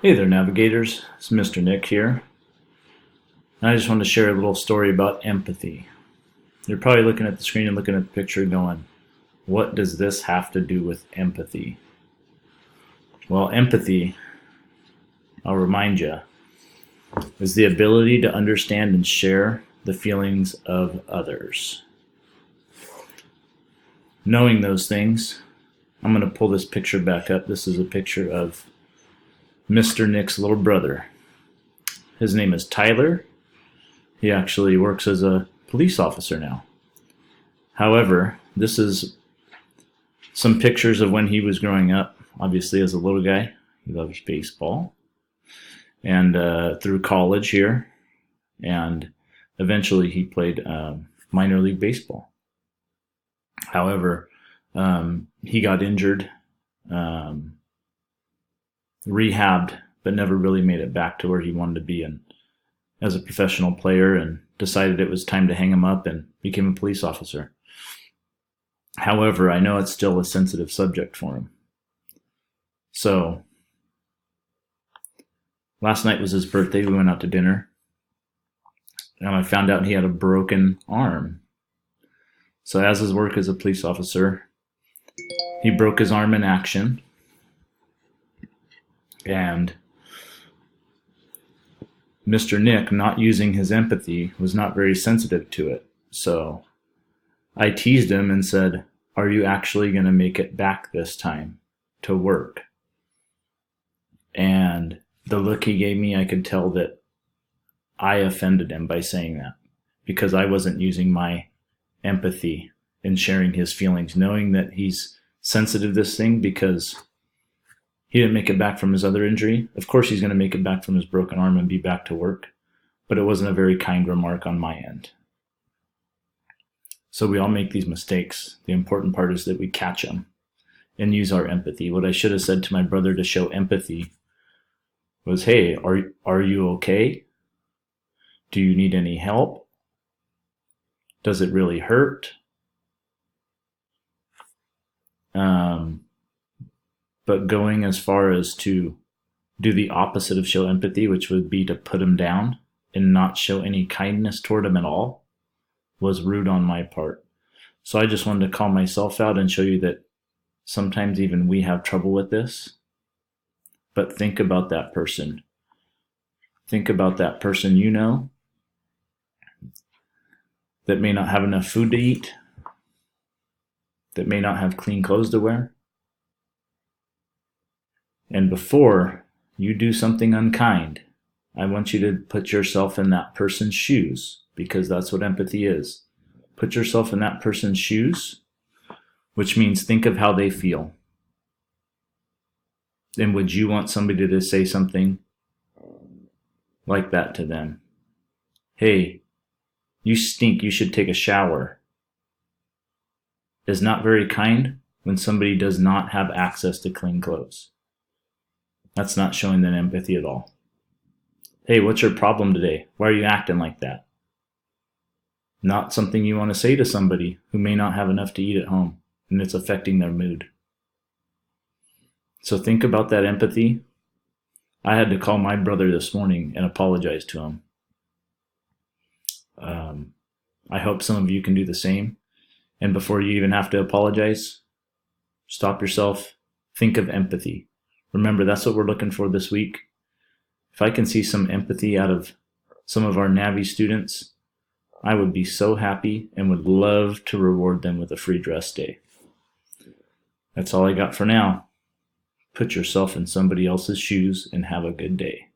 Hey there, navigators. It's Mr. Nick here. And I just wanted to share a little story about empathy. You're probably looking at the screen and looking at the picture going, what does this have to do with empathy? Well, empathy, I'll remind you, is the ability to understand and share the feelings of others. Knowing those things, I'm going to pull this picture back up. This is a picture of Mr. Nick's little brother. His name is Tyler. He actually works as a police officer now. However, this is some pictures of when he was growing up. Obviously, as a little guy, he loves baseball. And through college here, and eventually he played minor league baseball. However, he got injured, rehabbed, but never really made it back to where he wanted to be and as a professional player, and decided it was time to hang him up and became a police officer. However, I know it's still a sensitive subject for him. So last night was his birthday. We went out to dinner, and I found out he had a broken arm. So as his work as a police officer, he broke his arm in action, and Mr. Nick, not using his empathy, was not very sensitive to it. So I teased him and said, "Are you actually going to make it back this time to work?" And the look he gave me, I could tell that I offended him by saying that, because I wasn't using my empathy in sharing his feelings, knowing that he's sensitive to this thing because he didn't make it back from his other injury. Of course he's going to make it back from his broken arm and be back to work, but it wasn't a very kind remark on my end. So we all make these mistakes. The important part is that we catch them and use our empathy. What I should have said to my brother to show empathy was, "Hey, are you okay? Do you need any help? Does it really hurt?" But going as far as to do the opposite of show empathy, which would be to put him down and not show any kindness toward him at all, was rude on my part. So I just wanted to call myself out and show you that sometimes even we have trouble with this. But think about that person. Think about that person you know that may not have enough food to eat, that may not have clean clothes to wear. And before you do something unkind, I want you to put yourself in that person's shoes, because that's what empathy is. Put yourself in that person's shoes, which means think of how they feel. And would you want somebody to say something like that to them? "Hey, you stink, you should take a shower," is not very kind when somebody does not have access to clean clothes. That's not showing them empathy at all. "Hey, what's your problem today? Why are you acting like that?" Not something you want to say to somebody who may not have enough to eat at home, and it's affecting their mood. So think about that empathy. I had to call my brother this morning and apologize to him. I hope some of you can do the same. And before you even have to apologize, stop yourself, think of empathy. Remember, that's what we're looking for this week. If I can see some empathy out of some of our Navi students, I would be so happy and would love to reward them with a free dress day. That's all I got for now. Put yourself in somebody else's shoes and have a good day.